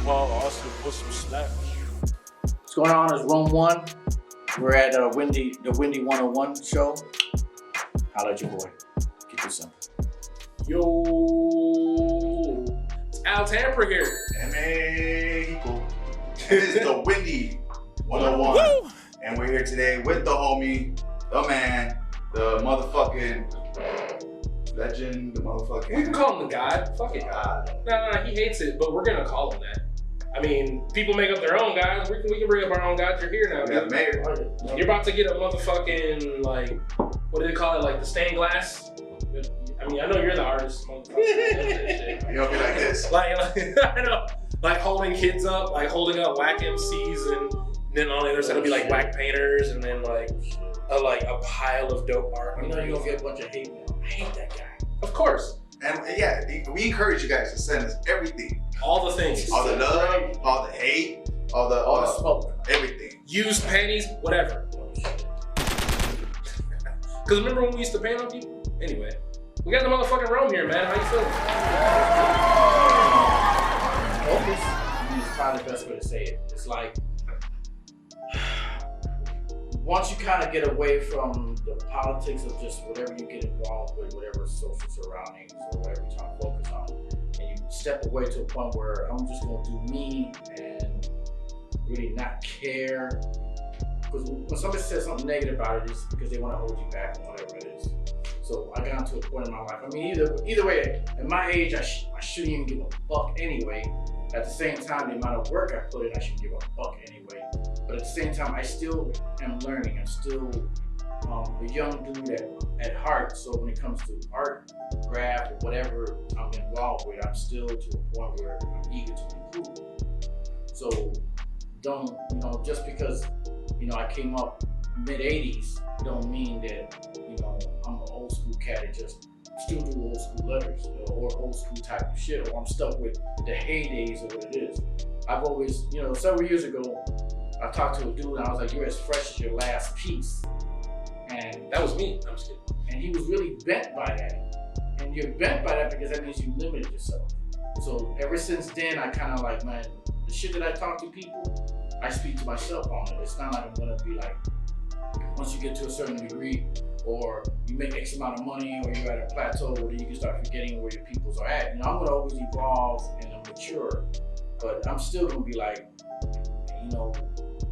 Paul Austin put some slack. What's going on? It's Rome 1. We're at the Windy 101 show. Holla at your boy. Get this something. Yo, it's Al Tamper here. Mexico. This is the Windy 101. Woo! And we're here today with the homie, the man, the motherfucking legend, the motherfucking... We can call him the God. Fuck it. God. Nah, he hates it, but we're gonna call him that. I mean, people make up their own gods. We can bring up our own gods. You're here now. Yeah, mayor. You're about to get a motherfucking, like, what do they call it? Like the stained glass? I mean, I know you're the artist, motherfucker. You don't be like this. Like, I know. Like holding kids up, like holding up whack MCs, and then on the other side it'll be like whack painters, and then like a pile of dope art. You know you're gonna get a bunch of hate mail. I hate that guy. Of course. And yeah, we encourage you guys to send us everything. All the things. All the love, all the hate, all the smoke. Everything. Used panties, whatever. Because remember when we used to paint on people? Anyway, we got the motherfucking Rome here, man. How you feeling? Focus is probably the best way to say it. It's like, once you kind of get away from the politics of just whatever you get involved with, whatever social surroundings or whatever you're trying to focus on, and you step away to a point where I'm just going to do me and really not care. Because when somebody says something negative about it, it's because they want to hold you back on whatever it is. So I got to a point in my life. I mean, either way, at my age, I shouldn't even give a fuck anyway. At the same time, the amount of work I put in, I shouldn't give a fuck anyway. But at the same time, I still am learning. I'm still a young dude at heart. So when it comes to art, craft, or whatever I'm involved with, I'm still to a point where I'm eager to improve. So don't, just because, I came up mid-'80s, don't mean that, I'm an old school cat that just still do old school letters or old school type of shit, or I'm stuck with the heydays of what it is. I've always, several years ago, I talked to a dude and I was like, you're as fresh as your last piece. And that was me. I'm just kidding. And he was really bent by that. And you're bent by that because that means you limited yourself. So ever since then, I kind of like, man, the shit that I talk to people, I speak to myself on it. It's not like I'm gonna be like, once you get to a certain degree, or you make X amount of money, or you're at a plateau where you can start forgetting where your peoples are at. I'm gonna always evolve and mature, but I'm still gonna be like,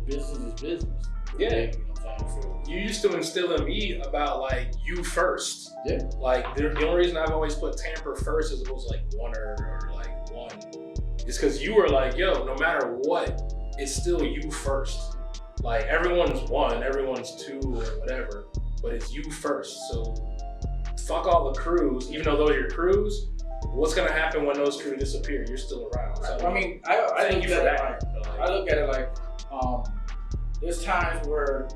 business is business. Yeah. You know what I'm saying? So, you used to instill in me about like you first. Yeah. Like the only reason I've always put Tamper first is it was like one or like one. It's because you were like, yo, no matter what, it's still you first. Like everyone's one, everyone's two, or whatever, but it's you first. So fuck all the crews, even though those are your crews. What's gonna happen when those crews disappear? You're still around. So, I mean, I thank you for that. I look at it like, there's times where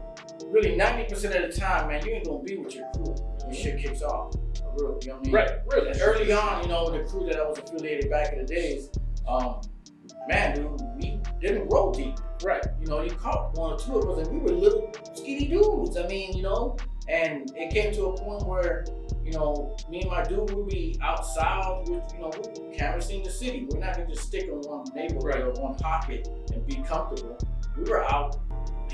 really 90% of the time, man, you ain't gonna be with your crew when shit kicks off. You know what I mean? Right, really. Early on, the crew that I was affiliated back in the days, man, dude, we didn't roll deep. Right. You caught one or two of us and we were little skinny dudes. I mean, and it came to a point where, me and my dude, we'd be outside with, we're canvassing the city. We're not gonna just stick in one neighborhood or one pocket and be comfortable. We were out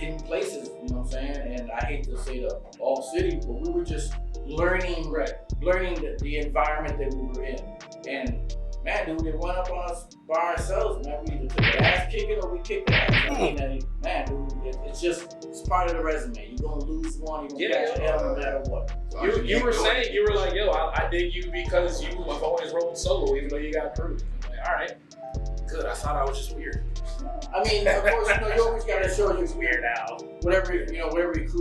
in places, you know what I'm saying? And I hate to say the all city, but we were just learning the environment that we were in. And man, dude, it went up on us by ourselves, man. We either took the ass kicking or we kicked the ass. I mean, man, dude, it's part of the resume. You're gonna lose one, you're gonna catch an L no matter what. You were saying, you were like, yo, I dig you because you have always rolled solo, even though you got crew. I'm like, all right, good. I thought I was just weird. I mean, of course, you always gotta show you weird now. Whatever crew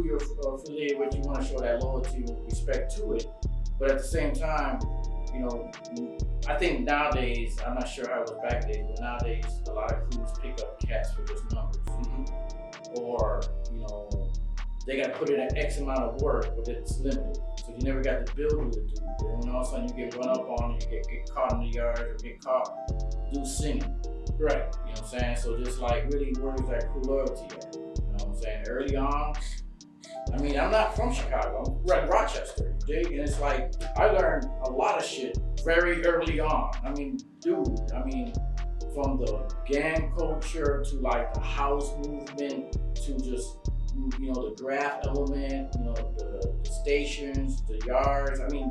you're affiliated with, you want to show that loyalty and respect to it. But at the same time, I think nowadays, I'm not sure how it was back then, but nowadays a lot of crews pick up cats for just numbers. Mm-hmm. Or, they got to put in an X amount of work, but it's limited. So you never got to build with the dude. And when all of a sudden you get run up on, you get caught in the yard or get caught dude singing. Right. You know what I'm saying? So just like really where is that crew loyalty at? You know what I'm saying? Early on, I mean, I'm not from Chicago, I'm from Rochester, dig? And it's like, I learned a lot of shit very early on. I mean, dude, from the gang culture to like the house movement to just, you know, the graph element, you know, the stations, the yards. I mean,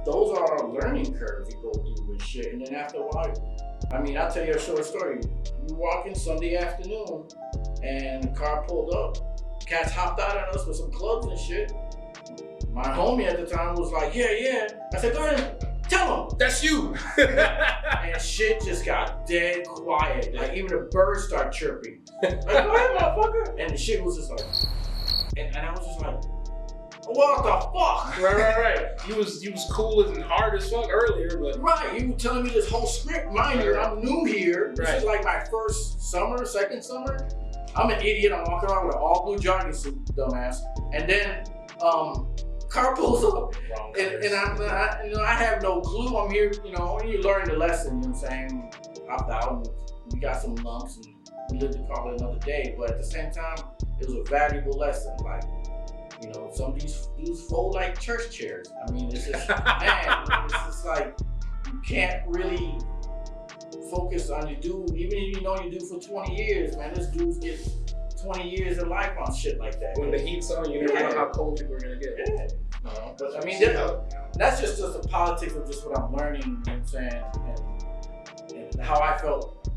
those are our learning curves you go through and shit. And then after a while, I mean, I'll tell you a short story. We walking Sunday afternoon and the car pulled up. Cats hopped out on us with some clubs and shit. My homie at the time was like, yeah. I said, go ahead, tell him. That's you. And shit just got dead quiet. Like even the birds start chirping. Like, go ahead, motherfucker. And the shit was just like, and I was just like, what the fuck? Right. You was cool and hard as fuck earlier, but right, you were telling me this whole script. Mind you, I'm new here. This Right. is like my second summer. I'm an idiot. I'm walking around with an all blue jogging suit, dumbass. And then car pulls up, and I'm, you know, I have no clue. I'm here, you know, you learn the lesson. You know what I'm saying? Hopped out, and we got some lumps, and we lived to call it another day. But at the same time, it was a valuable lesson. Like, you know, some of these dudes fold like church chairs. I mean, it's just, man, it's just like, you can't really focus on your dude, even if you know you do for 20 years, man, this dude's get 20 years of life on shit like that. when the heat's on, you never know how cold people are gonna get. Yeah. But I mean, that's just the politics of just what I'm learning, you know what I'm saying, and how I felt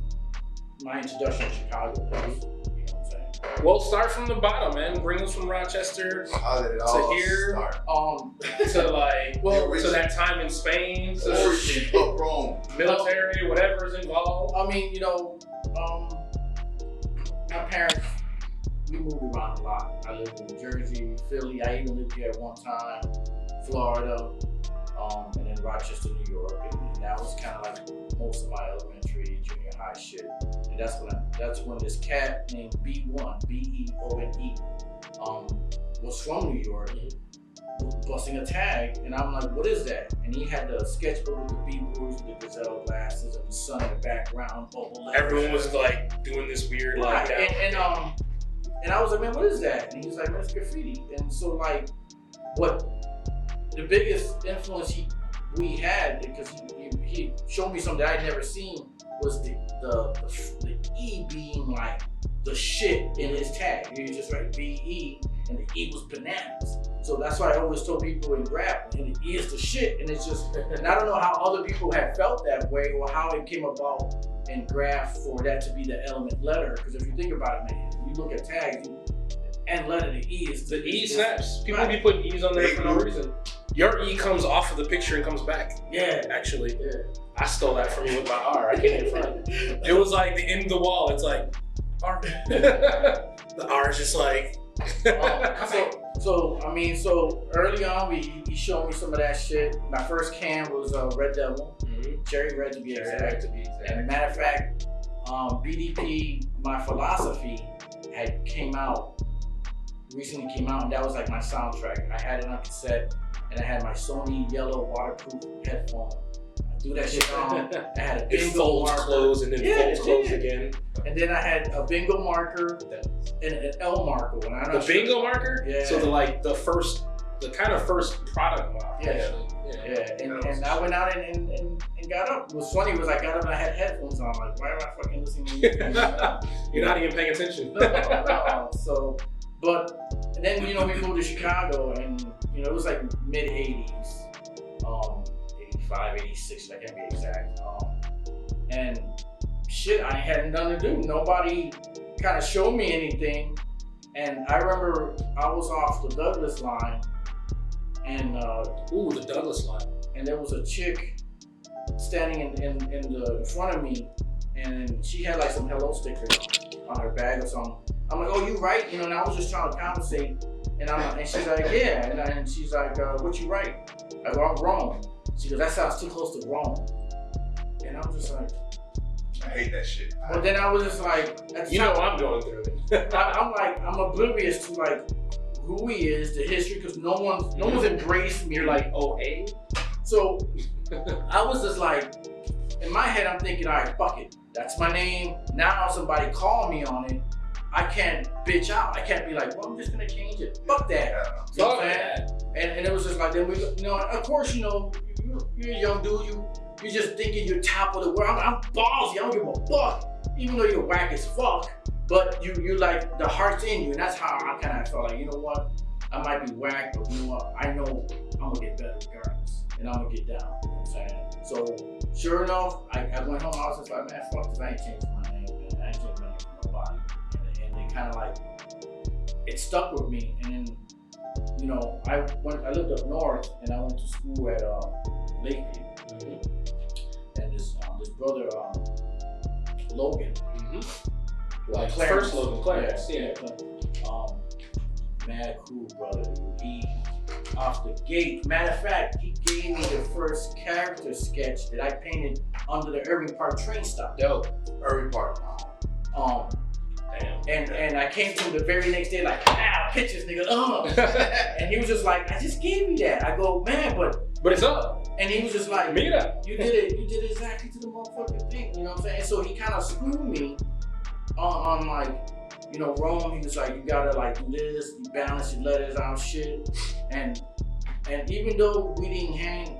my introduction to Chicago was, you know what I'm saying. Well, start from the bottom, man. Bring us from Rochester How did it all to here, start? to like, to that time in Spain, to Origin of Rome. military, whatever's involved. I mean, you know, my parents, we moved around a lot. I lived in New Jersey, Philly. I even lived here at one time, Florida, and then Rochester, New York. And that was kind of like most of my elementary, junior high shit. And that's when this cat named B1, B-E-O-N-E, was from New York, was busting a tag. And I'm like, what is that? And he had the sketchbook with the B-Bruce, with the gazelle glasses, and the sun in the background. Everyone was like doing this weird like that. And I was like, man, what is that? And he's like, man, it's graffiti. And so like, what the biggest influence we had, because he showed me something that I'd never seen, was the E being like the shit in his tag. He was just like B-E, and the E was bananas. So that's why I always told people in rap, and the E is the shit. And it's just, and I don't know how other people have felt that way or how it came about in graph for that to be the element letter. Because if you think about it, man, you look at tags, and letter, the E is the E snaps. People be putting E's on there for no reason. Your E comes off of the picture and comes back. Yeah, actually. Yeah. I stole that from you with my R. I can't front. It was like the end of the wall. It's like R. The R is just like. So early on, he showed me some of that shit. My first can was Red Devil, Cherry Red to be exact. And matter of fact, BDP, my philosophy, recently came out, and that was like my soundtrack. I had it on cassette, and I had my Sony yellow waterproof headphone. I threw that shit on. I had a bingo folds marker. Close and then folds close again. And then I had a bingo marker and an L marker. The bingo marker? Yeah. So the kind of first product model. Yeah. And I went out and got up. What was funny was I got up and I had headphones on. Like, why am I fucking listening to music? You're not even paying attention. No. So, but then, you know, we moved to Chicago, and, you know, it was like mid 80s, 85, 86, I can't be exact. And shit, I had nothing to do. Nobody kind of showed me anything. And I remember I was off the Douglas line, and the Douglas line. And there was a chick standing in front of me, and she had like some hello stickers on her bag or something. I'm like, oh, you right? You know, and I was just trying to compensate. And she's like, yeah. And she's like, what you write? I go, I'm Rome. She goes, that sounds too close to Rome. And I was just like, I hate that shit. But then I was just like, I'm going through it. I'm oblivious to like who he is, the history, because no one's embraced me. You're like, oh, A? So I was just like, in my head, I'm thinking, all right, fuck it. That's my name. Now somebody call me on it. I can't bitch out. I can't be like, well, I'm just gonna change it. Fuck that. You know what I'm saying? And it was just like, then we, you know, of course, you know, you're a young dude. You're just thinking you're top of the world. I'm ballsy. I don't give a fuck. Even though you're whack as fuck, but you like the heart's in you, and that's how I kind of felt like, you know what, I might be whack, but you know what, I know I'm gonna get better regardless, and I'm gonna get down. You know what I'm saying? So sure enough, I went home. I was just like, man, fuck this. I ain't changing my name, man. I ain't changing my name for nobody. And they kind of like, it stuck with me. And then, you know, I lived up north, and I went to school at Lakeview. And this brother, Logan, like Clarence. first Logan, Clarence, yeah. Mad cool brother. He off the gate. Matter of fact, he gave me the first character sketch that I painted under the Irving Park train stop. Dope. Irving Park. Damn. And I came to him the very next day like, pictures, nigga. And he was just like, I just gave you that. I go, man, but it's up. and he was just like, Mira. You did it exactly to the motherfucking thing. You know what I'm saying? So he kind of screwed me on like, you know, Rome. He was like, you gotta like do this, you balance your letters out, shit. And even though we didn't hang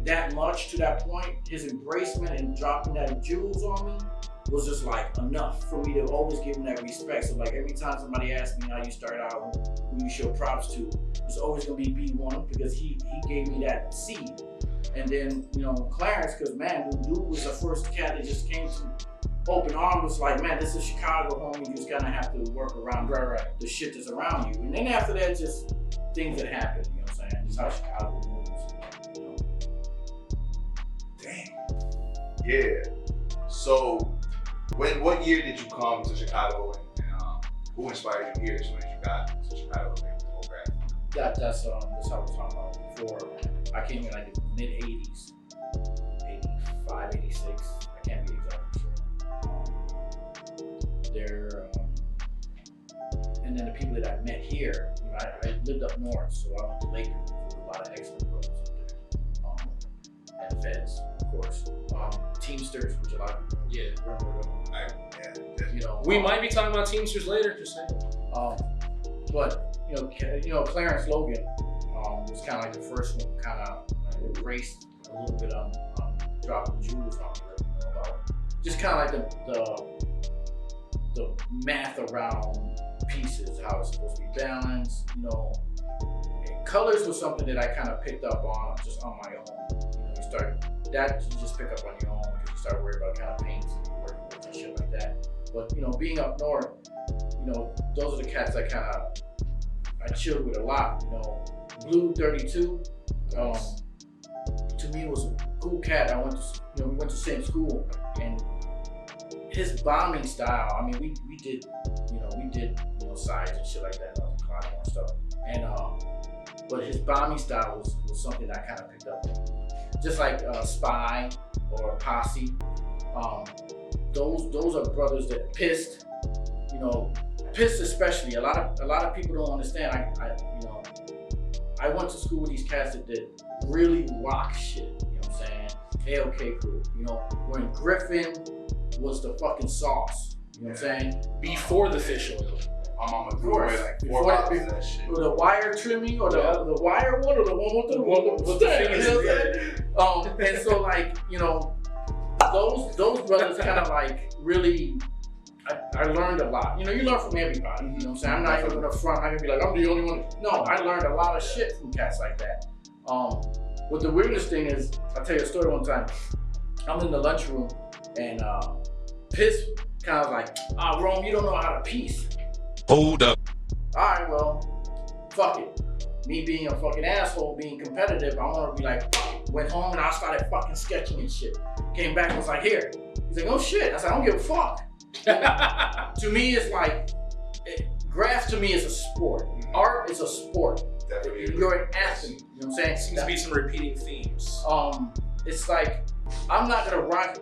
that much to that point, his embracement and dropping that jewels on me was just like enough for me to always give him that respect. So like every time somebody asks me how you start out, who you show props to, it's always gonna be B1 because he gave me that seed. And then, you know, Clarence, because man, the dude was the first cat that just came to open arms, was like, man, this is Chicago, homie. You just gonna have to work around the shit that's around you. And then after that, just things that happen, you know what I'm saying? It's how Chicago moves, you know. Damn. Yeah. So, what year did you come to Chicago, and who inspired you here when you got to Chicago? That's how I was talking about before. I came in like the mid 80s, 85, 86. I can't be exactly sure. And then the people that I met here, you know, I lived up north, so I went to Lakeview. There were a lot of excellent brothers up there. And Feds, of course. Teamsters, which a lot of people remember them. Yeah. You know, We might be talking about Teamsters later, just saying. But you know, Clarence Logan was kind of like the first one, kind of erased a little bit on dropping jewels on me, you know, about just kind of like the math around pieces, how it's supposed to be balanced, you know. And colors was something that I kind of picked up on just on my own. You know, you just pick up on your own because you start worrying about kind of paints and working with and shit like that. But you know, being up north, you know, those are the cats I chilled with a lot. You know, Blue 32, to me was a cool cat. We went to the same school, and his bombing style. I mean, we did sides and shit like that, and stuff. And but his bombing style was something I kind of picked up on. Just like Spy or Posse. Those are brothers that pissed. You know, pissed especially. A lot of people don't understand. I went to school with these cats that did really rock shit. You know what I'm saying? A-OK crew. You know, when Griffin was the fucking sauce. You know what I'm saying? Before the fish oil. My mama threw away like 4 bottles of that shit. Or the wire trimming, or the wire one, or the one with the fingers. You know what I'm saying? And so like, you know, those brothers kind of like really. I learned a lot. You know, you learn from everybody. You know what I'm saying? I'm not even gonna front. I'm gonna be like, I'm the only one. No, I learned a lot of shit from cats like that. But the weirdest thing is, I'll tell you a story one time. I'm in the lunchroom and Piss kind of like, Rome, you don't know how to piece. Hold up. Alright, well, fuck it. Me being a fucking asshole, being competitive, I wanna be like, fuck it. Went home and I started fucking sketching and shit. Came back and was like, here. He's like, oh shit. I said, I don't give a fuck. To me, it's like, graph to me is a sport. Art is a sport. Definitely. You're an athlete. You know what I'm saying? Seems to be some repeating themes. It's like, I'm not gonna rock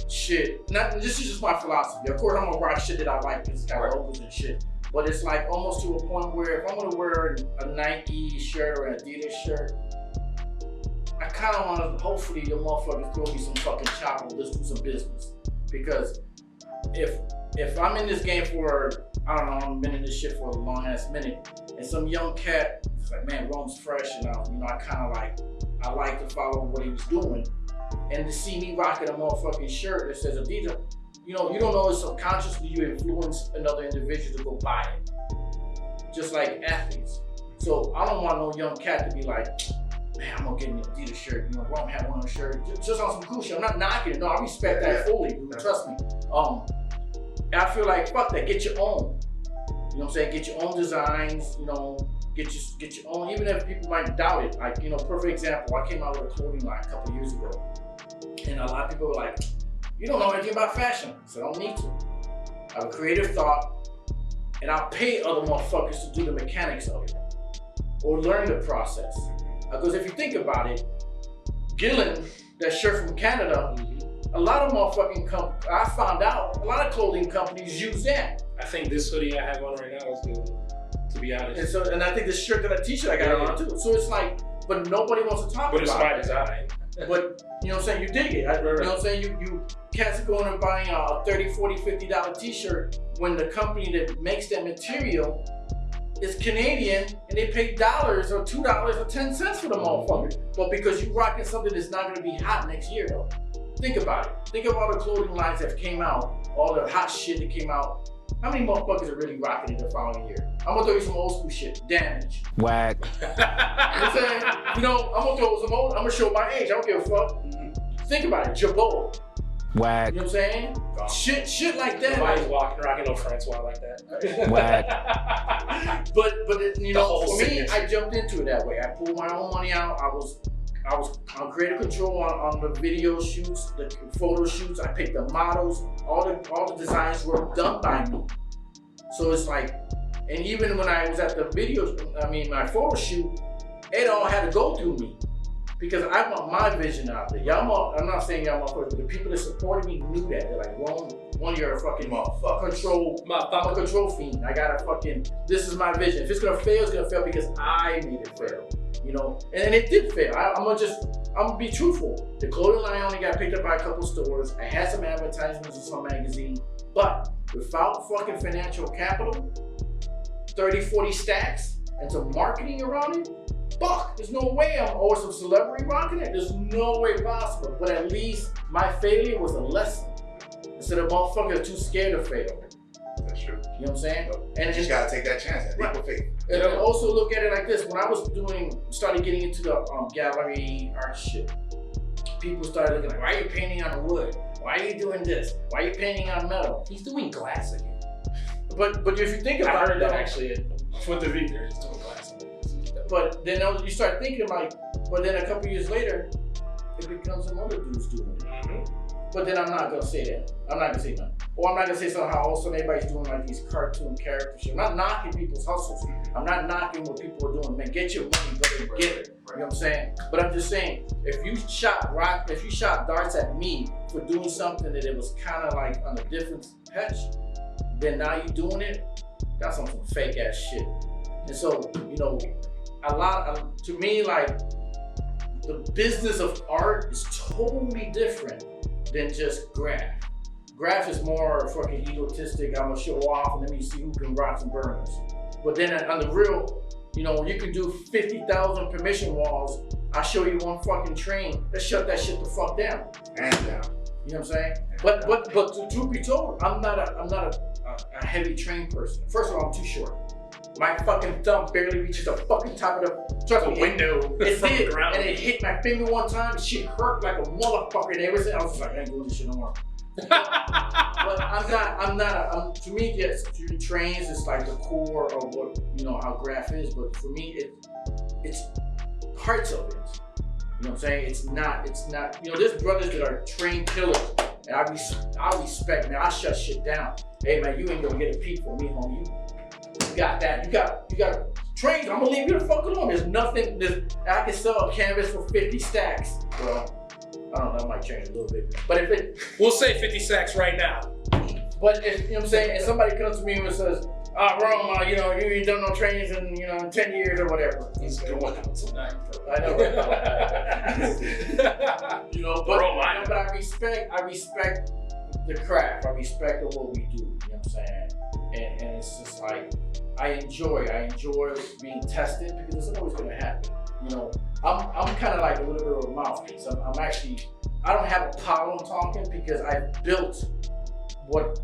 shit. This is just my philosophy. Of course, I'm gonna rock shit that I like because it's got logos and shit. But it's like almost to a point where if I'm gonna wear a Nike shirt or an Adidas shirt, I kind of want to, hopefully, your motherfuckers throw me some fucking chop and let's do some business. Because if I'm in this game for I don't know, I've been in this shit for a long ass minute. And some young cat was like, man, Rome's fresh, and I kind of I like to follow what he was doing. And to see me rocking a motherfucking shirt that says Adidas, you don't know if subconsciously you influence another individual to go buy it. Just like athletes. So I don't want no young cat to be like, man, I'm gonna get me an Adidas shirt. Rome had one on the shirt. Just on some cool shit. I'm not knocking it. No, I respect that fully, dude. Trust me. I feel like, fuck that. Get your own. You know what I'm saying? Get your own designs. Get your own. Even if people might doubt it. Like, perfect example. I came out with a clothing line a couple years ago, and a lot of people were like, "You don't know anything about fashion." So I don't need to. I have a creative thought, and I'll pay other motherfuckers to do the mechanics of it or learn the process. Because if you think about it, Gillen, that shirt from Canada, a lot of motherfucking I found out a lot of clothing companies use that. I think this hoodie I have on right now is good, to be honest. And I think the shirt that t-shirt I got on too. So it's like, but nobody wants to talk about it. But it's by design. But you know what I'm saying, you dig it. You know what I'm saying, you cats are going and buying a $30, $40, $50 t-shirt when the company that makes that material is Canadian and they pay dollars or $2 or 10 cents for the motherfucker. But because you rocking something that's not gonna be hot next year though. Think about it. Think of all the clothing lines that came out, all the hot shit that came out. How many motherfuckers are really rocking it the following year? I'm gonna throw you some old school shit. Damage. Whack. You know what I'm saying? I'm gonna throw some old, I'm gonna show my age. I don't give a fuck. Think about it. Jabot. Whack. You know what I'm saying? Shit like that. Nobody's rocking no Francois like that. Whack. But for me, I jumped into it that way. I pulled my own money out. I was on creative control on the video shoots, the photo shoots. I picked the models. All the designs were done by me. So it's like, and even when I was at the my photo shoot, it all had to go through me. Because I want my vision out there. I'm not saying y'all motherfuckers, but the people that supported me knew that. They're like, one, you're a fucking I'm a control fiend. I gotta this is my vision. If it's gonna fail, it's gonna fail because I made it fail. And it did fail. I'm gonna be truthful. The clothing line only got picked up by a couple stores. I had some advertisements in some magazine, but without fucking financial capital, 30, 40 stacks, and some marketing around it, fuck, there's no way or some celebrity rocking it. There's no way possible. But at least my failure was a lesson. Instead of motherfuckers too scared to fail. That's true. You know what I'm saying? And you just gotta take that chance. That leap of faith. And also look at it like this. When I started getting into the gallery art shit, people started looking like, why are you painting on wood? Why are you doing this? Why are you painting on metal? He's doing glass again. But if you think about it, that actually with the Victor, he's doing glass. But then you start thinking like, but then a couple years later, it becomes some other dudes doing it. But then I'm not gonna say that. I'm not gonna say nothing. Or I'm not gonna say somehow also everybody's doing like these cartoon character shit. I'm not knocking people's hustles. I'm not knocking what people are doing. Man, get your money, brother, get it. You know what I'm saying? But I'm just saying, if you shot darts at me for doing something that it was kind of like on a different pitch, then now you doing it, that's some fake ass shit. And so, to me, like, the business of art is totally different than just graph. Graph is more fucking egotistic. I'm gonna show off and let me see who can rock some burners. But then on the real, you can do 50,000 permission walls. I'll show you one fucking train. Let's shut that shit the fuck down. Hands down. You know what I'm saying? But to be told, I'm not a heavy train person. First of all, I'm too short. My fucking thumb barely reaches the fucking top of the window. It from did, the ground. and it hit my finger one time. Shit hurt like a motherfucker. And everything, I was just like, I ain't doing this shit no more. But to me, yes, trains is like the core of what, how graph is. But for me, it's parts of it. You know what I'm saying? It's not, there's brothers that are train killers. And I respect, man. I shut shit down. Hey, man, you ain't gonna get a peep from me, homie. You got that. You got trains. I'm gonna leave you the fuck alone. There's nothing. I can sell a canvas for 50 stacks. Well, I don't know. That might change a little bit. But we'll say 50 stacks right now. But if, you know what I'm saying, and somebody comes to me and says, Rome, you ain't done no trainings in 10 years or whatever. He's going out tonight. I know. Right? But I respect the craft. I respect what we do. You know what I'm saying? And it's just like I enjoy being tested because it's always gonna happen. You know, I'm kind of like a little bit of a mouthpiece. I'm actually, I don't have a problem talking because I built what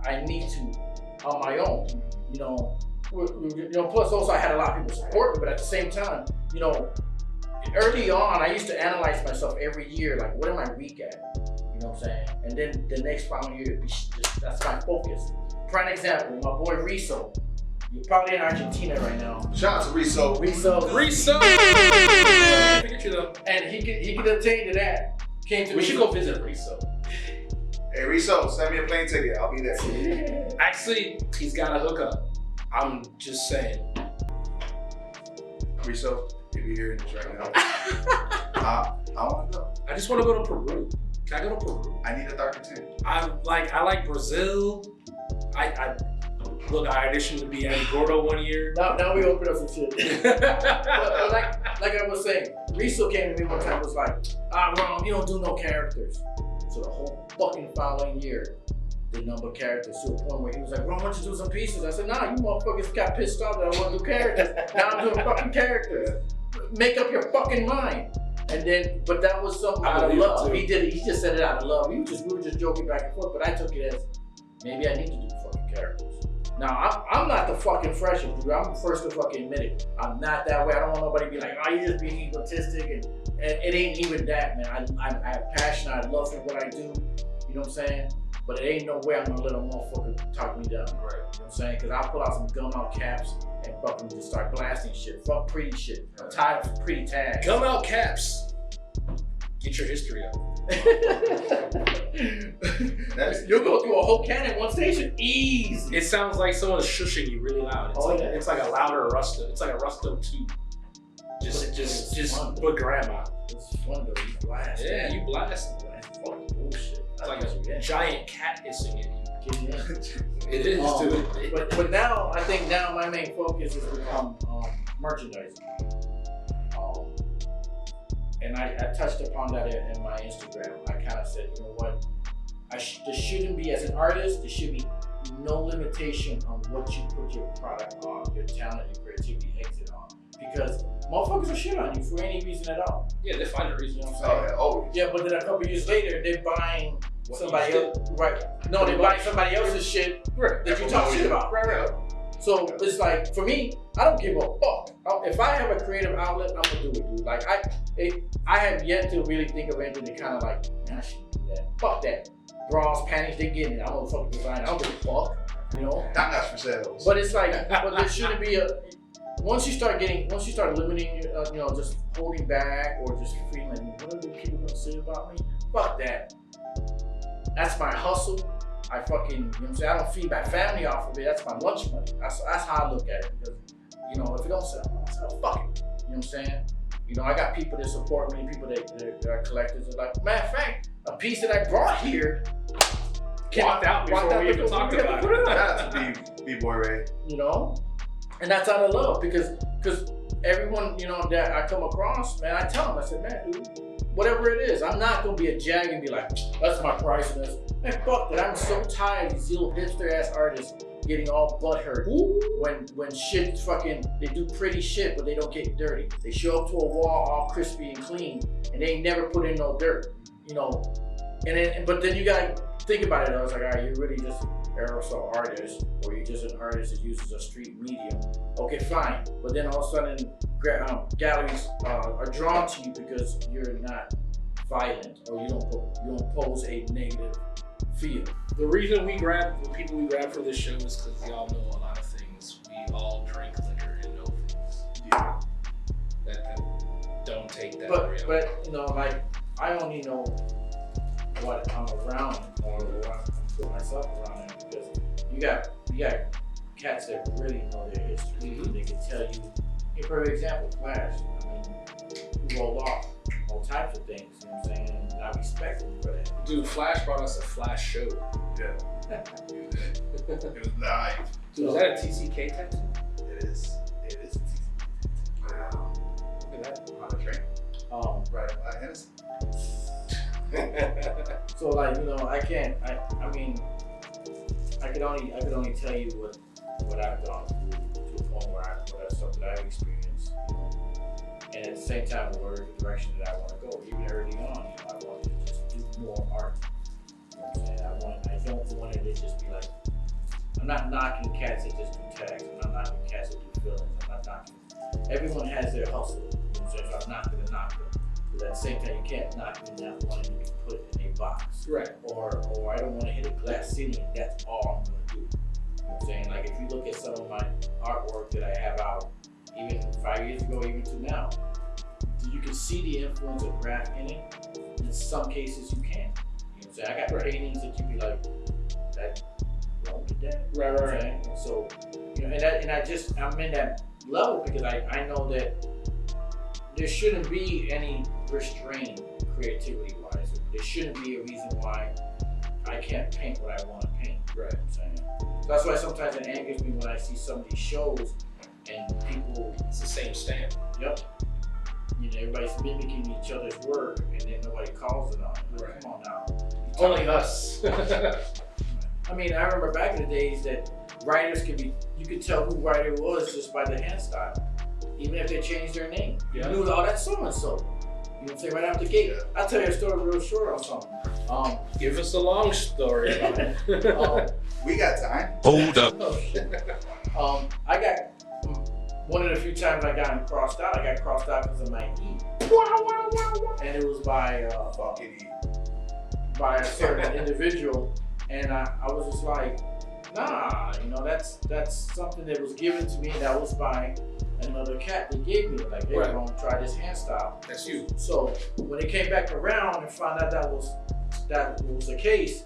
I need to on my own. You know, plus also I had a lot of people support me, but at the same time, you know, early on I used to analyze myself every year, like what am I weak at? You know what I'm saying? And then the next following year, that's my focus. Prime example, my boy Riso. You're probably in Argentina right now. Shout out to Riso. Riso! I forget you though. And he could attain to that. We should go visit Riso. Hey Riso, send me a plane ticket. I'll be there. Actually, he's got a hookup. I'm just saying. Riso, if you're hearing this right now, I want to go. I just want to go to Peru. Can I go to Peru? I need a darker tint. I like Brazil. I auditioned to be Eddie Gordo one year. Now we open up some shit. but like I was saying, Riso came to me one time and was like, Ron, you don't do no characters. So the whole fucking following year, the number of characters to a point where he was like, Ron, why don't you do some pieces? I said, nah, you motherfuckers got pissed off that I want to do characters. Now I'm doing fucking characters. Make up your fucking mind. And then, but that was something out of love. He did it. He just said it out of love. We were just joking back and forth, but I took it as maybe I need to do fucking characters. Now I'm not the fucking freshest dude. I'm the first to fucking admit it. I'm not that way. I don't want nobody to be like, oh, you're just being egotistic, and it ain't even that, man. I have passion. I love for what I do. You know what I'm saying? But it ain't no way I'm gonna let a motherfucker talk me down. Right. You know what I'm saying? Because I'll pull out some gum out caps and fucking just start blasting shit. Fuck pretty shit. I'm tired of pretty tags. Gum out caps. Get your history up. You'll go through a whole can in one station. Easy. It sounds like someone's shushing you really loud. It's like a louder Rusto. It's like a Rusto 2. Just but grandma. It's fun though. You blast. Yeah, you blast. Fucking bullshit. It's like a giant cat hissing at you. It is, dude. But now, I think my main focus has become merchandising. And I touched upon that in my Instagram. I kind of said, you know what? There shouldn't be, as an artist, there should be no limitation on what you put your product on, your talent, your creativity exit on. Because motherfuckers will shit on you for any reason at all. Yeah, they find a reason. You know what I'm saying? Oh, yeah, but then a couple years later, they're buying somebody else. Right. No, they're buying somebody else's shit that you talk shit about. Right. So it's like, for me, I don't give a fuck. If I have a creative outlet, I'm gonna do it, dude. Like, I have yet to really think of anything that kind of like, I shouldn't do that. Fuck that. Bras, panties, they getting it. I'm gonna fucking design. I don't give a fuck. You know? I'm not for sales. But it's like, but there shouldn't be once you start limiting, just holding back or just feeling like, what are the people gonna say about me? Fuck that. That's my hustle. I fucking, you know what I'm saying? I don't feed my family off of it. That's my lunch money. That's how I look at it. Because, you know, if it don't sell, fuck it. You know what I'm saying? You know, I got people that support me, people that are collectors. Are like, matter of fact, a piece that I brought here walked out before we even talked about it. That's B-Boy Ray. You know? And that's out of love because everyone, you know, that I come across, man, I tell them, I said, man, dude, whatever it is, I'm not gonna be a jag and be like, that's my price. Man, fuck that. I'm so tired of these little hipster ass artists getting all butthurt when shit fucking, they do pretty shit, but they don't get dirty. They show up to a wall all crispy and clean, and they ain't never put in no dirt, you know. But then you gotta think about it. I was like, all right, you're really just an aerosol artist, or you're just an artist that uses a street medium. Okay, fine. But then all of a sudden, galleries are drawn to you because you're not violent, or you don't pose a negative feel. The reason the people we grab for this show is because y'all know a lot of things. We all drink liquor and know things. Yeah. That don't take that. But you know, like, I only know what I'm around or what I'm putting myself around in, because you got cats that really know their history. Mm-hmm. They can tell you. For example, Flash. I mean, you roll off all types of things. You know what I'm saying? And I respect him for that. Dude, Flash brought us a Flash show. Yeah. It was live. Dude, is that a TCK tattoo? It is a TCK. Wow. Look at that. On the train. Right. By Hennessy. So like, you know, I can't. I mean, I could only tell you what I've gone through to the point where what stuff that I've experienced, you know. And at the same time, where the direction that I want to go. Even early on, you know, I want to just do more art. You know what I'm saying? I don't want it to just be like. I'm not knocking cats that just do tags. I'm not knocking cats that do films. I'm not knocking. Everyone has their hustle. You know what I'm saying? So I'm not going to knock them. But at the same time, you can't knock me not wanting to be put in a box. Right. Or I don't want to hit a glass ceiling and that's all I'm going to do. You know what I'm saying? Like if you look at some of my artwork that I have out, even 5 years ago, even to now, you can see the influence of graph in it. In some cases, you can't. You know what I'm saying? I got paintings that you be like, that wrong with that. Right. And so, you know, I'm in that level because I know that there shouldn't be any restraint creativity wise. There shouldn't be a reason why I can't paint what I want to paint. Right. You know what I'm saying? So that's why sometimes it angers me when I see some of these shows and people. It's the same stamp. Yep. You know, everybody's mimicking each other's work and then nobody calls it on. Like, Right. come on now. Only us. I mean, I remember back in the days that writers you could tell who writer was just by the hand style. Even if they changed their name. Yeah. You knew, oh, that's so-and-so. You know what I'm saying? Right out the gate. Yeah. I'll tell you a story real short on something. Give us a long story about it. We got time. Hold up. Oh, shit. I got, one of the few times I got crossed out, because of my E. And it was by Fucking a certain individual. And I was just like, nah, you know, that's something that was given to me that was by another cat they gave me. Like, they were gonna try this hand style. That's you. So when they came back around and found out that was the case,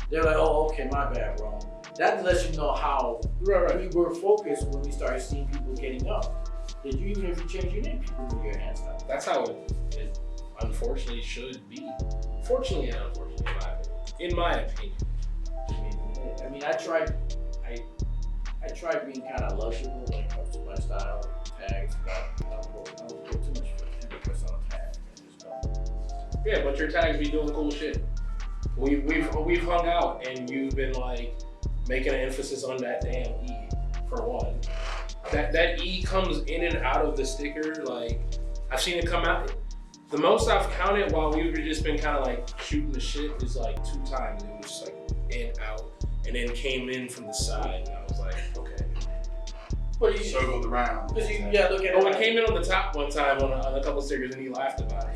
they were like, oh, okay, my bad, bro. That lets you know how we were focused when we started seeing people getting up. That you, even if you change your name, people knew your hand style. That's how it unfortunately should be. Fortunately and unfortunately, in my opinion. I mean, I tried being kind of luxurious when it comes to my style, tags, but I don't put too much emphasis on tags. I just don't. Yeah, but your tags be doing cool shit. We've hung out and you've been like making an emphasis on that damn E for one. That E comes in and out of the sticker. Like I've seen it come out. The most I've counted while we've just been kind of like shooting the shit is like 2 times. It was just like in, out, and then came in from the side. And I was like, okay. But you circled around. Because you look at it. Oh, it came in on the top one time on a couple stickers, and he laughed about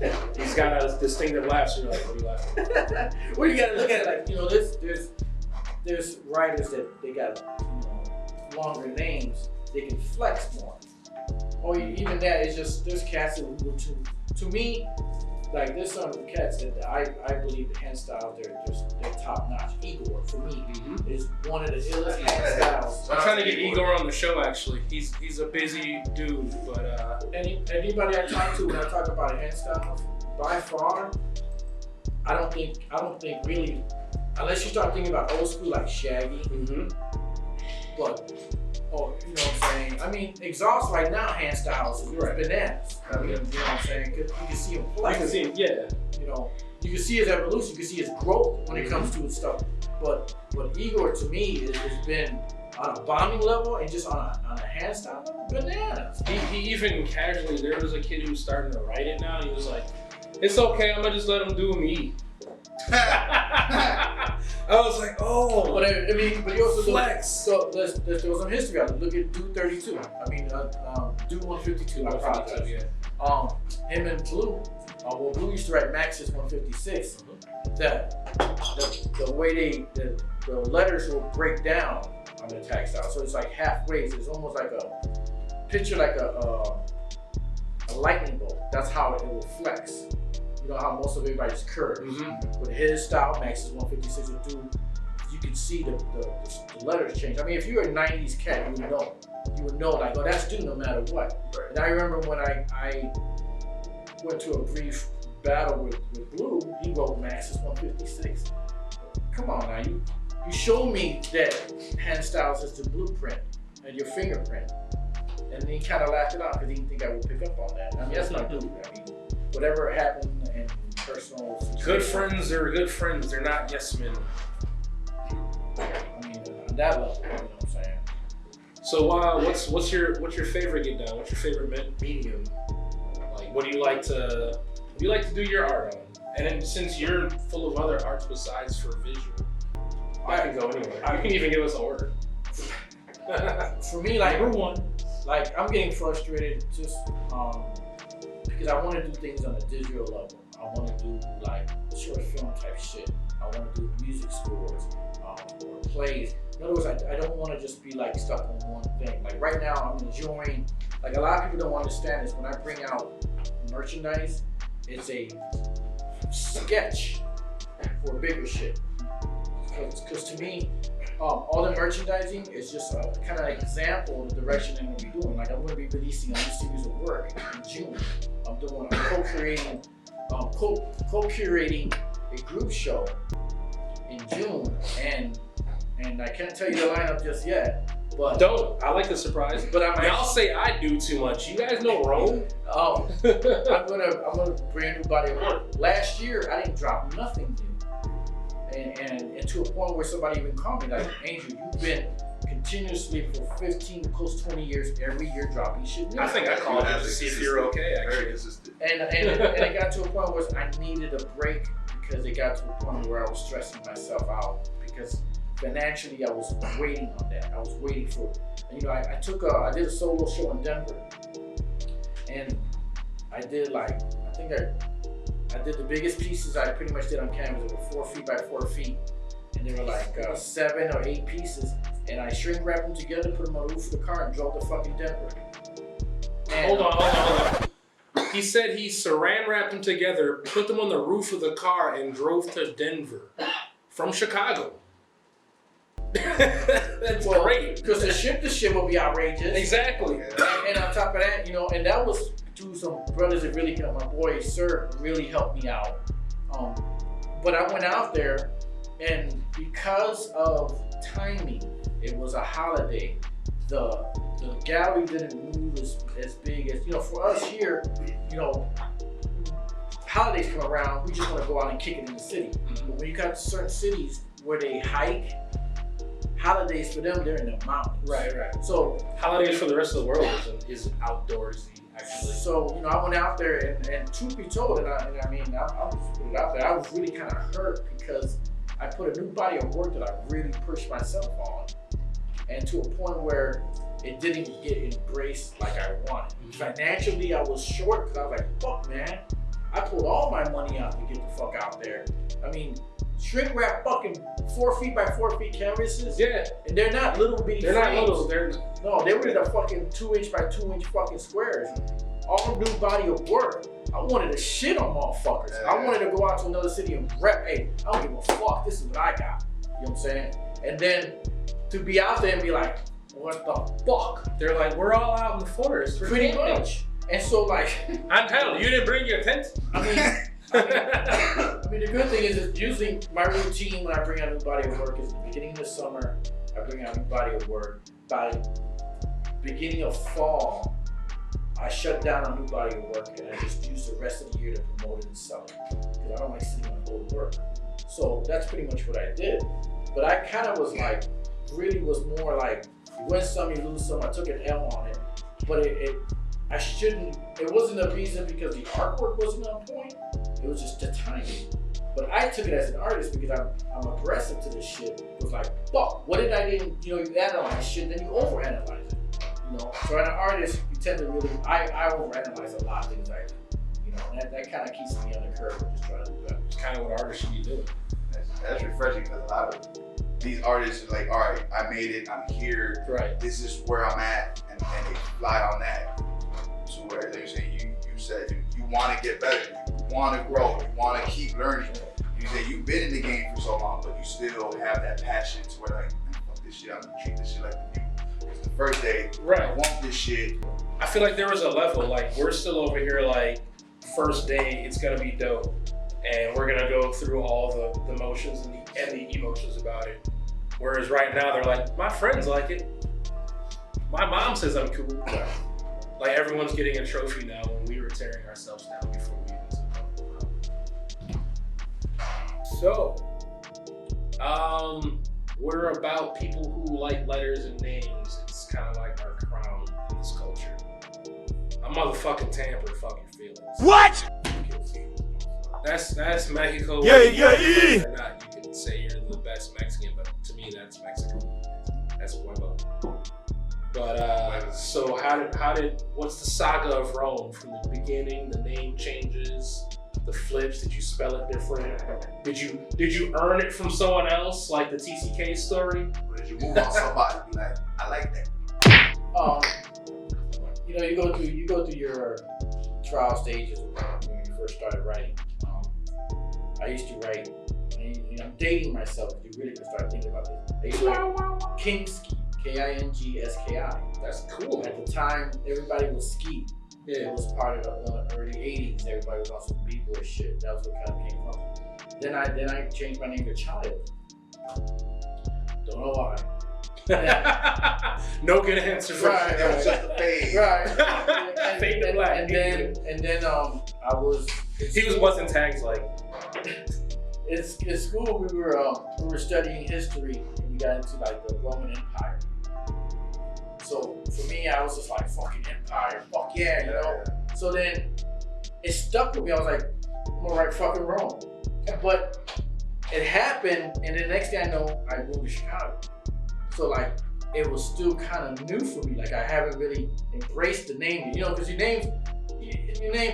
it. He's got a distinctive laugh. So you're like, what are you laughing at? Well, you gotta look at it like, you know, there's writers that they got, you know, longer names. They can flex more. Or even that, it's just there's cats that will to me, like there's some cats that I believe the hand styles they're top notch. Igor for me is one of the illest hand styles. I'm trying to get Igor on the show. Actually, he's a busy dude, but anybody I talk to when I talk about hand styles, by far, I don't think really, unless you start thinking about old school like Shaggy, but. Oh, you know what I'm saying? I mean, Exhaust right now, hand styles is bananas. I mean, you know what I'm saying? Because you can see him flex. You can see him, yeah. You know, you can see his evolution. You can see his growth when it comes to his stuff. But Igor, to me, has been on a bombing level and just on a hand style level, bananas. He even casually, there was a kid who was starting to write it now. And he was like, "It's okay. I'm gonna just let him do me." I was like, oh, but I mean, but you also flex. So let's throw some history out. Look at Dude 32. I mean, Dude 152. I apologize. Yeah. Him and Blue. Well, Blue used to write Max's 156. The way the letters will break down on the tag style. So it's like halfway. So it's almost like a picture, like a lightning bolt. That's how it will flex. You know how most of everybody's curves. With his style, Max's 156 will do. You can see the letters change. I mean, if you're a 90s cat, you would know. You would know, like, oh, that's Dude no matter what. Right. And I remember when I went to a brief battle with Blue, he wrote Max's 156. Come on now, you showed me that hand styles is the blueprint and your fingerprint. And he kind of laughed it out because he didn't think I would pick up on that. I mean, that's not Dude. I mean, whatever happened and personal situation. Good friends are good friends. They're not yes men. I mean, on that level, you know what I'm saying? So what's your favorite get down? What's your favorite medium? Like, what do you like to do your art on? And then since you're full of other arts besides for visual, I can go anywhere. You can even give us an order. For me, like Number one. like I'm getting frustrated just because I want to do things on a digital level. I want to do like short film type shit. I want to do music scores or plays. In other words, I don't want to just be like stuck on one thing. Like right now, I'm enjoying. Like a lot of people don't understand this. When I bring out merchandise, it's a sketch for bigger shit. Because to me, all the merchandising is just a kind of example of the direction I'm going to be doing. Like I'm going to be releasing a new series of work in June. I'm co-curating a group show in June, and I can't tell you the lineup just yet. But Don't. I like the surprise. But y'all say I do too much. You guys know Rome. I'm gonna bring a new body of work. Last year I didn't drop nothing new, and to a point where somebody even called me like, Angel, you've been continuously for 15 close to 20 years every year dropping shit new. I think I called you to see if you're okay. Very Actually, consistent. And it got to a point where I needed a break because it got to a point where I was stressing myself out because financially I was waiting on that. I was waiting for, and, I did a solo show in Denver, and I did I did the biggest pieces I pretty much did on canvas. They were 4 feet by 4 feet, and they were like 7 or 8 pieces, and I shrink wrapped them together, put them on the roof of the car, and drove to fucking Denver. And hold on. He said he saran wrapped them together, put them on the roof of the car, and drove to Denver from Chicago. That's great. Because to ship the shit will be outrageous. Exactly. And on top of that, and that was through some brothers that really, my boy Sir really helped me out. But I went out there, and because of timing, it was a holiday. The gallery didn't move as big as, for us here, holidays come around, we just want to go out and kick it in the city. But when you got to certain cities where they hike, holidays for them, they're in the mountains. Right. So holidays for the rest of the world is outdoorsy, actually. So, I went out there, and truth be told, I'll just put it out there, I was really kind of hurt because I put a new body of work that I really pushed myself on, and to a point where it didn't get embraced like I wanted. Financially, I was short because I was like, fuck, man. I pulled all my money out to get the fuck out there. I mean, shrink wrap fucking 4 feet by 4 feet canvases. Yeah. And they're not little bitty They're frames. not little. They were the fucking 2 inch by 2 inch fucking squares. All new body of work. I wanted to shit on motherfuckers. I wanted to go out to another city and rep, hey, I don't give a fuck, this is what I got. You know what I'm saying? And then to be out there and be like, what the fuck? They're like, we're all out in the forest. Pretty much. And so I'm hell, you didn't bring your tent? I mean, the good thing is usually my routine when I bring out a new body of work is the beginning of the summer, I bring out a new body of work. By beginning of fall, I shut down a new body of work and I just use the rest of the year to promote it and sell it. Because I don't like sitting on old work. So that's pretty much what I did. But I kind of was like, really was more like, you win some, you lose some. I took an L on it. But it wasn't a reason because the artwork wasn't on point. It was just the timing. But I took it as an artist because I'm aggressive to this shit. It was like, fuck, what did I do? You analyze shit, then you overanalyze it. So as an artist, you tend to really, I overanalyze a lot of things I do. That kind of keeps me on the curve. Just trying to do that. It's kind of what artists should be doing. That's refreshing because a lot of these artists are like, all right, I made it, I'm here. Right. This is where I'm at, and they fly on that. So where like you're saying, you said you want to get better, you want to grow, you want to keep learning. You say you've been in the game for so long, but you still have that passion to where like, man, fuck this shit, I'm gonna treat this shit like the new. It's the first day, right. I want this shit. I feel like there was a level, like we're still over here like, first day, it's gonna be dope. And we're gonna go through all the motions and the emotions about it. Whereas right now they're like, my friends like it. My mom says I'm cool. Like everyone's getting a trophy now when we were tearing ourselves down before we even took So, we're about people who like letters and names. It's kind of like our crown in this culture. I'm motherfucking Tamper, fucking feelings. What? That's Mexico. Yeah. Or not, you can say you're the best Mexican, but to me, that's Mexico. That's Pueblo. But so what's the saga of Rome from the beginning? The name changes, the flips. Did you spell it different? Did you earn it from someone else, like the TCK story? Or did you move on somebody and be like, I like that? You go through your trial stages when you first started writing. I used to write, and I'm dating myself. You really can start thinking about this. I used to write Kingski, Kingski. That's cool. At the time, everybody was ski. Yeah. It was part of the early '80s. Everybody was on some b-boy shit. That was what kind of came from. Then I changed my name to Child. Don't know why. No good answer. Right. That was just a phase. Right. Fade to black. And then I was. He was busting tags like. In school, we were studying history, and we got into like the Roman Empire. So for me, I was just like, fucking Empire, fuck yeah, you know? So then it stuck with me. I was like, I'm gonna write fucking Rome. But it happened, and the next thing I know, I moved to Chicago. So like, it was still kind of new for me. Like I haven't really embraced the name, you know, because your name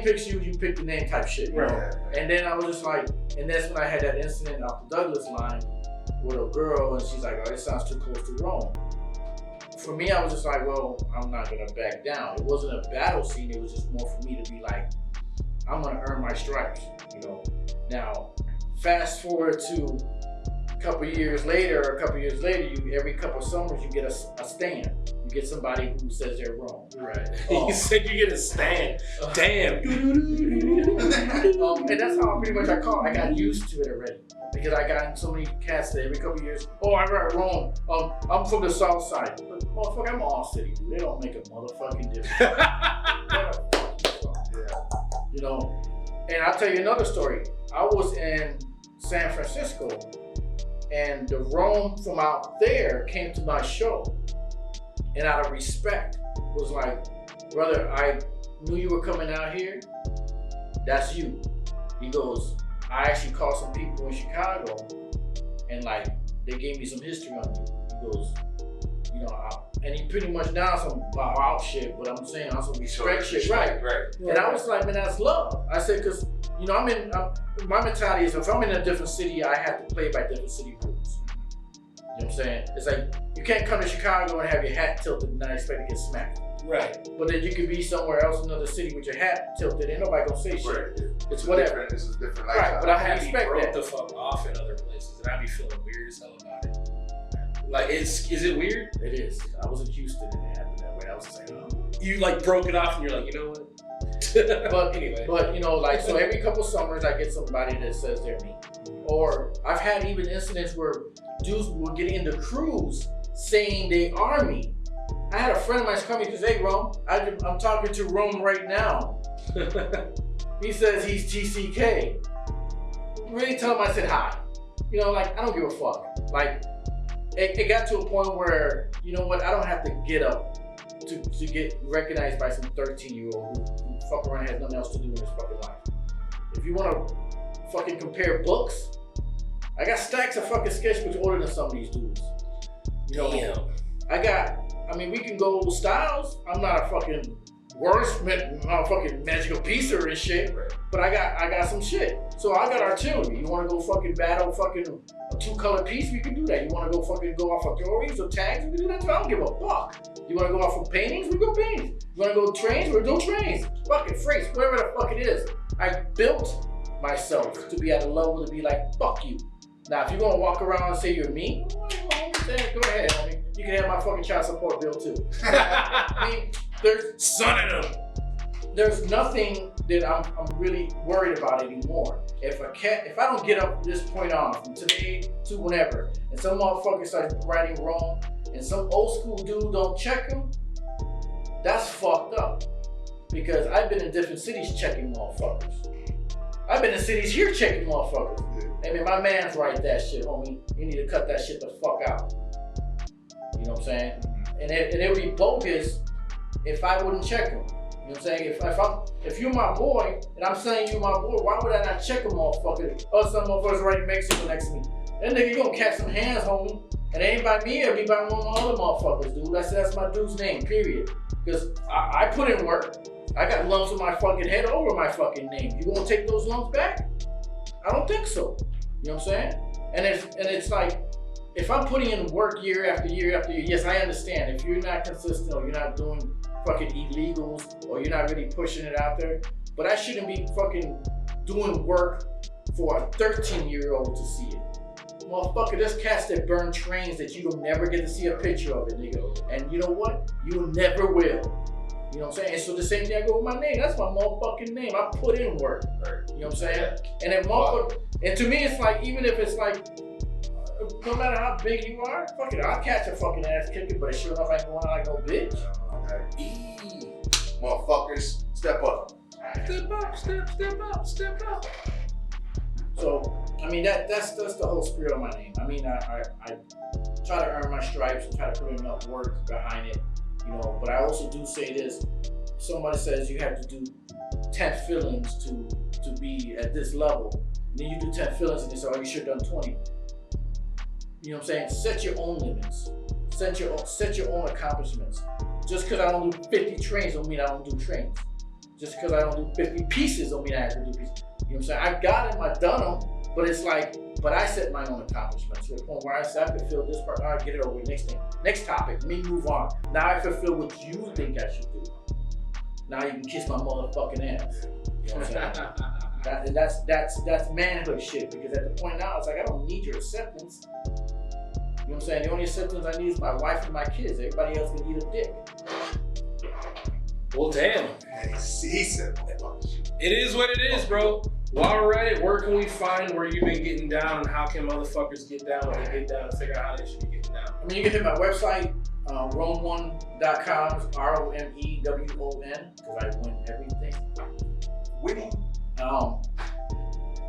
picks you, you pick the name type shit, you know? Right. And then I was just like, and that's when I had that incident off the Douglas line with a girl, and she's like, oh, this sounds too close to Rome. For me, I was just like, well, I'm not gonna back down. It wasn't a battle scene, it was just more for me to be like, I'm gonna earn my stripes, you know? Now, fast forward to a couple years later, every couple summers, you get a stand. You get somebody who says they're wrong. Right. You said you get a stand. Damn. And that's how pretty much I got used to it already. Because I got in so many cats that every couple years, oh, I write wrong. I'm from the south side. But motherfucker, I'm all city, dude. They don't make a motherfucking difference. You know? And I'll tell you another story. I was in San Francisco, and the Rome from out there came to my show. And out of respect, was like, brother, I knew you were coming out here. That's you. He goes, I actually called some people in Chicago, and like, they gave me some history on you. He goes, you know, and he pretty much down some wild shit, but I'm saying on some respect shit, right? And I was like, man, that's love. I said, cause, you know, my mentality is if I'm in a different city, I have to play by different city rules. You know what I'm saying? It's like, you can't come to Chicago and have your hat tilted and not expect to get smacked. Right. But then you could be somewhere else in another city with your hat tilted, ain't nobody gonna say shit. Right. It's whatever. This is different. Right, but I had respect broke that. the fuck off in other places, and I be feeling weird as hell about it. Like, is it weird? It is. I was in Houston and it happened that way. I was just like, oh. You like broke it off, and you're like, you know what? But anyway. But you know, like, so every couple summers I get somebody that says they're me. Or I've had even incidents where dudes will get into crews saying they are me. I had a friend of mine come to me and say, hey, Rome, I'm talking to Rome right now. He says he's TCK. Really tell him I said hi. You know, like, I don't give a fuck. Like, it got to a point where, you know what, I don't have to get up to get recognized by some 13-year-old who fuck around and has nothing else to do in his fucking life. If you want to fucking compare books, I got stacks of fucking sketchbooks older than some of these dudes. You know, Damn. we can go styles. I'm not a fucking wordsmith, I'm a fucking magical piecer and shit. Right. But I got some shit. So I got artillery. You want to go fucking battle fucking a 2-color piece? We can do that. You want to go fucking go off of theories or tags? We can do that too. I don't give a fuck. You want to go off of paintings? We go paintings. You want to go trains? We go trains. Fucking freights, whatever the fuck it is. I built myself to be at a level to be like, fuck you. Now, if you're gonna walk around and say you're me, go ahead, homie. You can have my fucking child support bill too. I mean, there's Son of them. there's nothing that I'm really worried about anymore. If I don't get up from this point on, from today to whenever, and some motherfucker starts writing wrong, and some old school dude don't check him, that's fucked up. Because I've been in different cities checking motherfuckers. I've been in cities here checking motherfuckers. Hey man, my man's write that shit, homie. You need to cut that shit the fuck out. You know what I'm saying? And it would be bogus if I wouldn't check him. You know what I'm saying? If you're my boy and I'm saying you my boy, why would I not check a motherfucker? Oh, some motherfuckers right Mexico next to me. That nigga, you gonna catch some hands, homie. And it ain't by me, it'll be by one of my other motherfuckers, dude. That's my dude's name, period. Because I put in work. I got lumps in my fucking head over my fucking name. You gonna take those lumps back? I don't think so. You know what I'm saying? And it's like, if I'm putting in work year after year after year, yes, I understand. If you're not consistent or you're not doing fucking illegals or you're not really pushing it out there, but I shouldn't be fucking doing work for a 13-year-old to see it. Motherfucker, there's cats that burn trains that you will never get to see a picture of it, nigga. And you know what? You never will. You know what I'm saying? And so the same thing I go with my name. That's my motherfucking name. I put in work. You know what I'm saying? And then motherfucker, and to me it's like, even if it's like, no matter how big you are, fuck it, I'll catch a fucking ass kicking, but sure enough I ain't going out like no bitch. Motherfuckers, step up. Step up, step up, step up. So, I mean, that's the whole spirit of my name. I mean, I try to earn my stripes and try to put enough work behind it, you know, but I also do say this. Somebody says you have to do 10 fillings to be at this level. And then you do 10 fillings and they say, oh, you should have done 20. You know what I'm saying? Set your own limits. Set your own accomplishments. Just because I don't do 50 trains don't mean I don't do trains. Just because I don't do 50 pieces don't mean I have to do pieces. You know what I'm saying? I've got them, I've done them, but it's like, but I set my own accomplishments to the point where I said I fulfill this part. All right, get it over with. Next thing, next topic. Let me move on. Now I fulfill what you think I should do. Now you can kiss my motherfucking ass. You know what I'm saying? That's manhood shit. Because at the point now, it's like I don't need your acceptance. You know what I'm saying? The only acceptance I need is my wife and my kids. Everybody else can eat a dick. Well, damn. He said, motherfucker. It is what it is, bro. While we're at it, where can we find where you've been getting down and how can motherfuckers get down when they get down and figure out how they should be getting down? I mean, you can hit my website, Rome1.com, ROMEWON, because I win everything. Winning.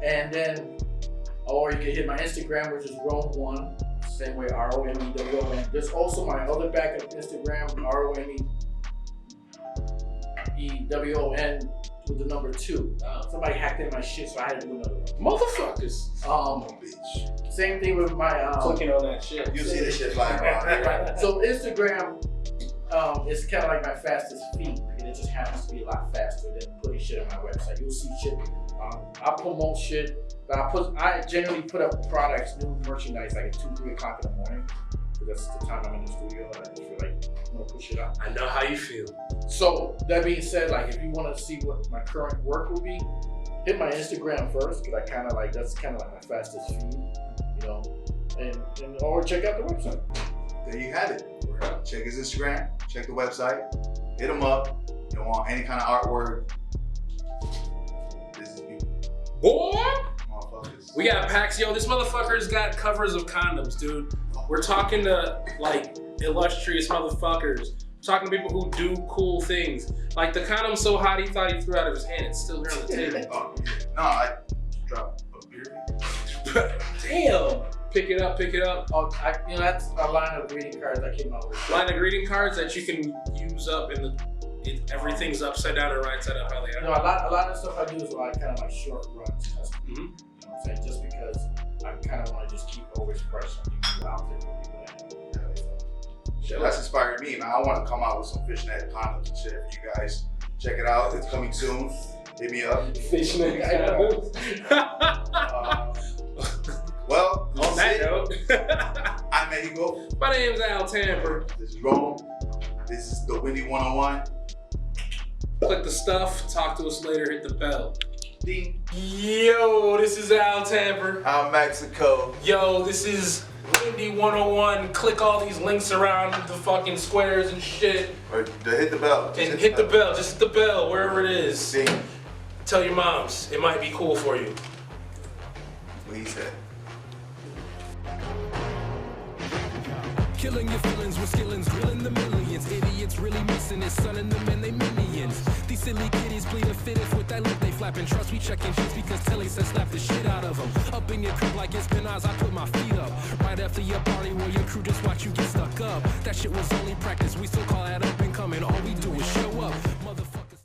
And then, or you can hit my Instagram, which is Rome1, same way, ROMEWON. There's also my other backup Instagram, ROMEWON with the number 2. Somebody hacked in my shit, so I had to do another one. Motherfuckers. Bitch. Same thing with my Clicking on that shit. You see this shit flying around. So Instagram is kind of like my fastest feed, because it just happens to be a lot faster than putting shit on my website. You'll see shit. I promote shit. I generally put up products, new merchandise, like at 2-3 o'clock in the morning. That's the time I'm in the studio, and I just feel like I'm gonna push it out. I know how you feel. So that being said, like if you want to see what my current work will be, hit my Instagram first, because I kind of like, that's kind of like my fastest feed, you know, and or check out the website. There you have it. Check his Instagram, check the website, hit him up. You want any kind of artwork. This is you. Boy! Motherfuckers. We got packs. Yo, this motherfucker's got covers of condoms, dude. We're talking to, like, illustrious motherfuckers. We're talking to people who do cool things. Like, the condom's so hot, he thought he threw it out of his hand. It's still here on the table. No, I dropped a beer. Damn. Pick it up, pick it up. Oh, that's a line of greeting cards I came up with. Line of greeting cards that you can use up in everything's upside down and right side up. How they are. You know, a lot of stuff I do is like kind of like short runs. Mm-hmm. You know what I'm saying? Just because I kind of want to just keep always fresh something new out there for people. Shit, that's inspired me, man. I want to come out with some fishnet condoms and shit for you guys. Check it out. It's coming soon. Hit me up. Fishnet condoms. Well, on that note, I'm Mexico. My name's Al Tamper. This is Rome. This is the Windy 101. Click the stuff. Talk to us later. Hit the bell. Ding. Yo, this is Al Tamper. I'm Mexico. Yo, this is Windy 101. Click all these links around the fucking squares and shit. Or hit the bell. And hit the bell. Just hit the bell wherever it is. Ding. Tell your moms. It might be cool for you. What he said. Killing your feelings with skillings, drilling the millions. Idiots really missing it, son and them and they minions. These silly kitties plead the fittest with that lip they flash. clapping. Trust we checking hits because Telly said slap the shit out of them. Up in your crib like it's Spinaz, I put my feet up. Right after your party where your crew just watch you get stuck up. That shit was only practice, we still call that up and coming. All we do is show up.